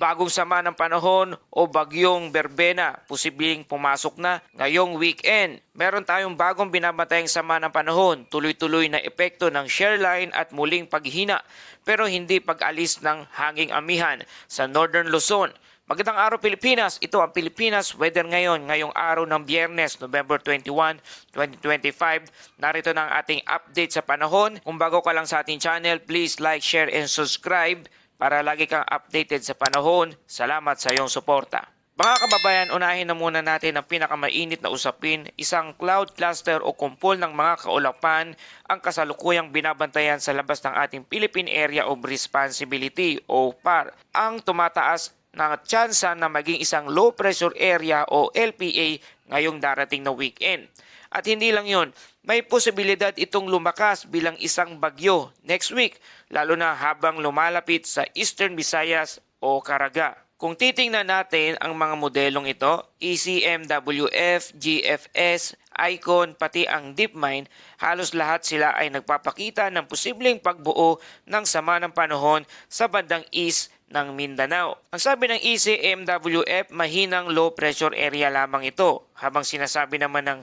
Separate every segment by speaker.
Speaker 1: bagong sama ng panahon o bagyong Berbena posibleng pumasok na ngayong weekend. Meron tayong bagong binabantayan sama ng panahon, tuloy-tuloy na epekto ng shear line at muling paghihina pero hindi pag-alis ng hanging amihan sa Northern Luzon. Magandang araw Pilipinas, ito ang Pilipinas Weather ngayon, ngayong araw ng Biyernes, November 21, 2025. Narito na ang ating update sa panahon. Kung bago ka lang sa ating channel, please like, share, and subscribe para lagi kang updated sa panahon. Salamat sa iyong suporta. Mga kababayan, unahin na muna natin ang pinakamainit na usapin. Isang cloud cluster o kumpol ng mga kaulapan ang kasalukuyang binabantayan sa labas ng ating Philippine Area of Responsibility o PAR. Ang tumataas na tsansa na maging isang low pressure area o LPA ngayong darating na weekend. At hindi lang yon, may posibilidad itong lumakas bilang isang bagyo next week, lalo na habang lumalapit sa Eastern Visayas o Caraga. Kung titingnan natin ang mga modelong ito, ECMWF, GFS, ICON, pati ang DeepMind, halos lahat sila ay nagpapakita ng posibleng pagbuo ng sama ng panahon sa bandang east ng Mindanao. Ang sabi ng ECMWF, mahinang low pressure area lamang ito, habang sinasabi naman ng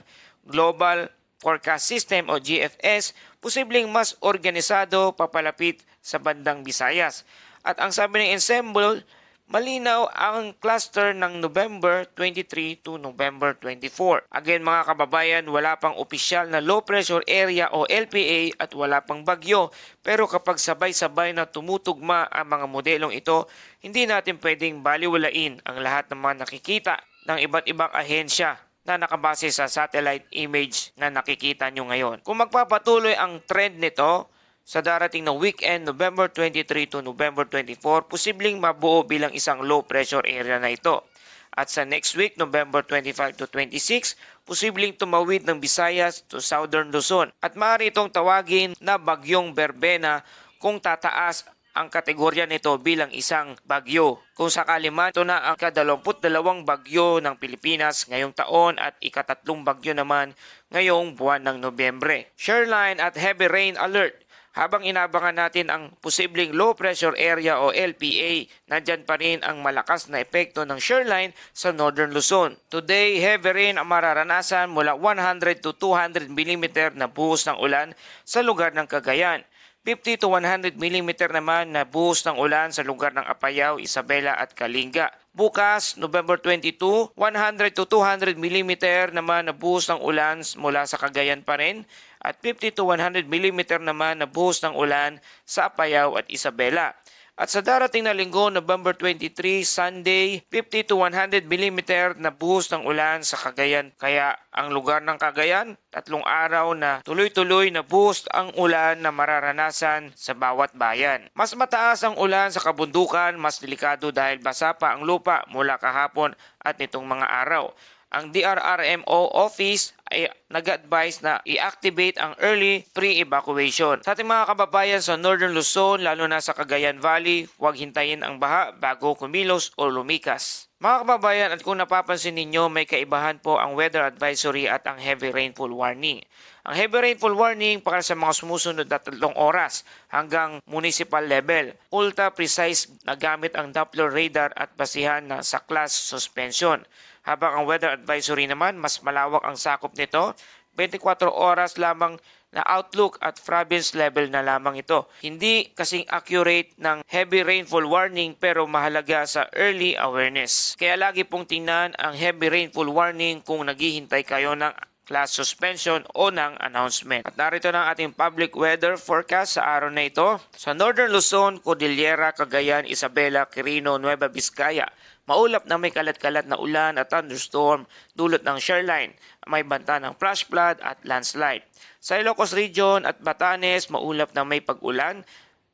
Speaker 1: Global Forecast System o GFS, posibleng mas organisado papalapit sa bandang Visayas. At ang sabi ng Ensemble, malinaw ang cluster ng November 23 to November 24. Again mga kababayan, wala pang opisyal na low pressure area o LPA at wala pang bagyo. Pero kapag sabay-sabay na tumutugma ang mga modelong ito, hindi natin pwedeng baliwalain ang lahat ng mga nakikita ng iba't ibang ahensya na nakabase sa satellite image na nakikita nyo ngayon. Kung magpapatuloy ang trend nito, sa darating na weekend, November 23 to November 24, posibleng mabuo bilang isang low pressure area na ito. At sa next week, November 25 to 26, posibleng tumawid ng Visayas to Southern Luzon. At maaari itong tawagin na bagyong Berbena kung tataas ang kategorya nito bilang isang bagyo. Kung sakali man, ito na ang ika-22 bagyo ng Pilipinas ngayong taon at ika-3 bagyo naman ngayong buwan ng Nobyembre. Shoreline at heavy rain alert. Habang inabangan natin ang posibleng low pressure area o LPA, nandyan pa rin ang malakas na epekto ng shoreline sa Northern Luzon. Today, heavy rain ang mararanasan mula 100 to 200 mm na buhos ng ulan sa lugar ng Cagayan. 50 to 100 mm naman na buhos ng ulan sa lugar ng Apayao, Isabela at Kalinga. Bukas, November 22, 100 to 200 mm naman na buhos ng ulan mula sa Cagayan pa rin at 50 to 100 mm naman na buhos ng ulan sa Apayao at Isabela. At sa darating na linggo, November 23, Sunday, 50 to 100 mm na buhos ng ulan sa Cagayan. Kaya ang lugar ng Cagayan, 3 araw na tuloy-tuloy na buhos ang ulan na mararanasan sa bawat bayan. Mas mataas ang ulan sa kabundukan, mas delikado dahil basa pa ang lupa mula kahapon at nitong mga araw. Ang DRRMO office ay nag-advise na i-activate ang early pre-evacuation. Sa ating mga kababayan sa Northern Luzon, lalo na sa Cagayan Valley, huwag hintayin ang baha bago kumilos o lumikas. Mga kababayan, at kung napapansin ninyo, may kaibahan po ang weather advisory at ang heavy rainfall warning. Ang heavy rainfall warning para sa mga sumusunod na 3 oras hanggang municipal level. Ultra precise na gamit ang Doppler radar at basihan na sa class suspension. Habang ang weather advisory naman, mas malawak ang sakop nito, 24 oras lamang na outlook at province level na lamang ito. Hindi kasing accurate ng heavy rainfall warning pero mahalaga sa early awareness. Kaya lagi pong tingnan ang heavy rainfall warning kung naghihintay kayo ng class suspension o ng announcement. At narito na ang ating public weather forecast sa araw na ito. Sa Northern Luzon, Cordillera, Cagayan, Isabela, Quirino, Nueva Vizcaya, maulap na may kalat-kalat na ulan at thunderstorm dulot ng shoreline. May banta ng flash flood at landslide. Sa Ilocos Region at Batanes, maulap na may pag-ulan,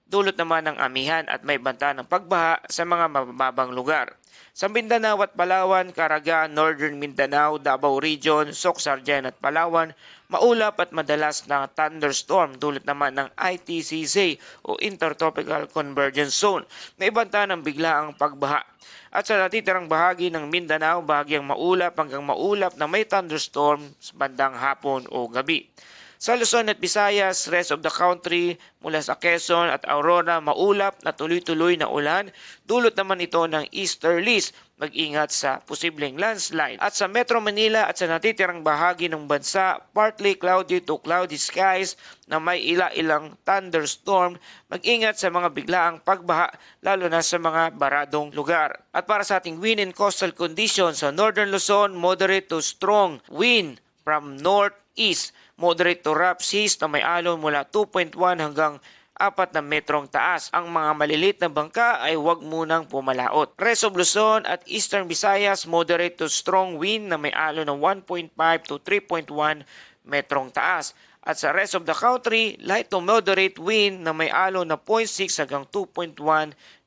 Speaker 1: dulot naman ng amihan at may banta ng pagbaha sa mga mababang lugar. Sa Mindanao at Palawan, Caraga, Northern Mindanao, Davao Region, Soc-Sargen at Palawan, maulap at madalas na thunderstorm dulot naman ng ITCZ o Intertropical Convergence Zone. May banta ng biglaang pagbaha. At sa natitirang bahagi ng Mindanao, bahagyang maulap hanggang maulap na may thunderstorm sa bandang hapon o gabi. Sa Luzon at Visayas, rest of the country, mula sa Quezon at Aurora, maulap na tuloy-tuloy na ulan. Dulot naman ito ng easterlies. Mag-ingat sa posibleng landslide. At sa Metro Manila at sa natitirang bahagi ng bansa, partly cloudy to cloudy skies na may ila-ilang thunderstorm. Mag-ingat sa mga biglaang pagbaha, lalo na sa mga baradong lugar. At para sa ating wind and coastal conditions, sa Northern Luzon, moderate to strong wind from northeast. Moderate to rough seas na may alon mula 2.1 hanggang 4 na metrong taas. Ang mga maliliit na bangka ay huwag munang pumalaot. Rest of Luzon at Eastern Visayas, moderate to strong wind na may alon ng 1.5 to 3.1 metrong taas. At sa rest of the country, light to moderate wind na may alon na 0.6 hanggang 2.1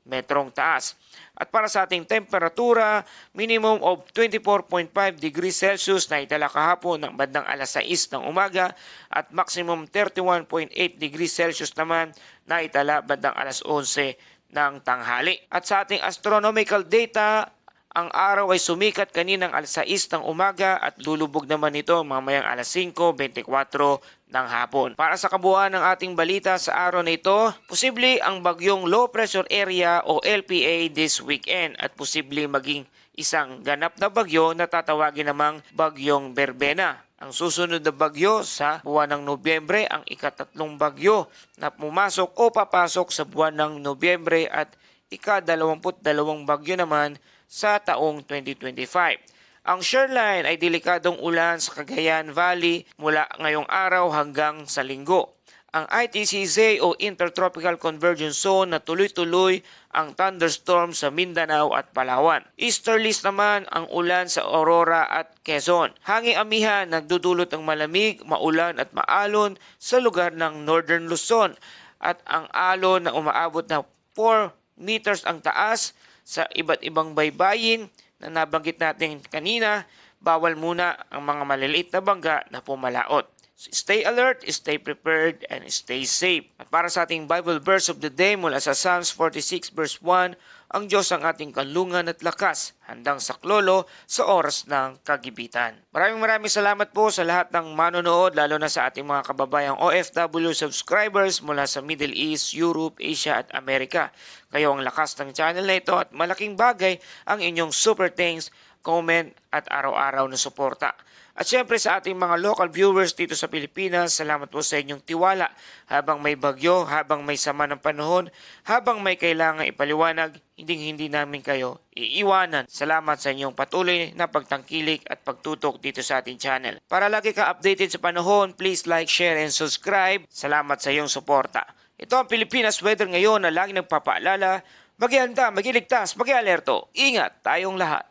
Speaker 1: metrong taas. At para sa ating temperatura, minimum of 24.5 degrees Celsius na itala kahapon ng bandang alas 6 ng umaga at maximum 31.8 degrees Celsius naman na itala bandang alas 11 ng tanghali. At sa ating astronomical data, ang araw ay sumikat kaninang alas 6 ng umaga at lulubog naman ito mamayang alas 5:24 ng hapon. Para sa kabuuan ng ating balita sa araw na ito, posible ang bagyong low pressure area o LPA this weekend at posible maging isang ganap na bagyo na tatawagin namang bagyong Berbena. Ang susunod na bagyo sa buwan ng Nobyembre, ang ika-3 bagyo na pumasok o papasok sa buwan ng Nobyembre at ika-22 bagyo naman sa taong 2025. Ang shoreline ay delikadong ulan sa Cagayan Valley mula ngayong araw hanggang sa linggo. Ang ITCZ o Intertropical Convergence Zone na tuloy-tuloy ang thunderstorm sa Mindanao at Palawan. Easterlies naman ang ulan sa Aurora at Quezon. Hanging amihan nagdudulot ng malamig, maulan at maalon sa lugar ng Northern Luzon. At ang alon na umaabot na 4 meters ang taas sa iba't ibang baybayin na nabanggit natin kanina, bawal muna ang mga maliliit na bangga na pumalaot. So stay alert, stay prepared, and stay safe. At para sa ating Bible verse of the day mula sa Psalms 46 verse 1, ang Diyos ang ating kanlungan at lakas, handang saklolo sa oras ng kagipitan. Maraming salamat po sa lahat ng manonood, lalo na sa ating mga kababayang OFW subscribers mula sa Middle East, Europe, Asia at Amerika. Kayo ang lakas ng channel na ito at malaking bagay ang inyong super thanks, comment at araw-araw na suporta. At syempre sa ating mga local viewers dito sa Pilipinas, salamat po sa inyong tiwala habang may bagyo, habang may sama ng panahon, habang may kailangan ipaliwanag, hindi namin kayo iiwanan. Salamat sa inyong patuloy na pagtangkilik at pagtutok dito sa ating channel. Para lagi ka updated sa panahon, please like, share, and subscribe. Salamat sa iyong suporta. Ito ang Pilipinas weather ngayon na laging nagpapaalala, mag-ihanda, mag-iligtas, mag-alerto. Ingat tayong lahat.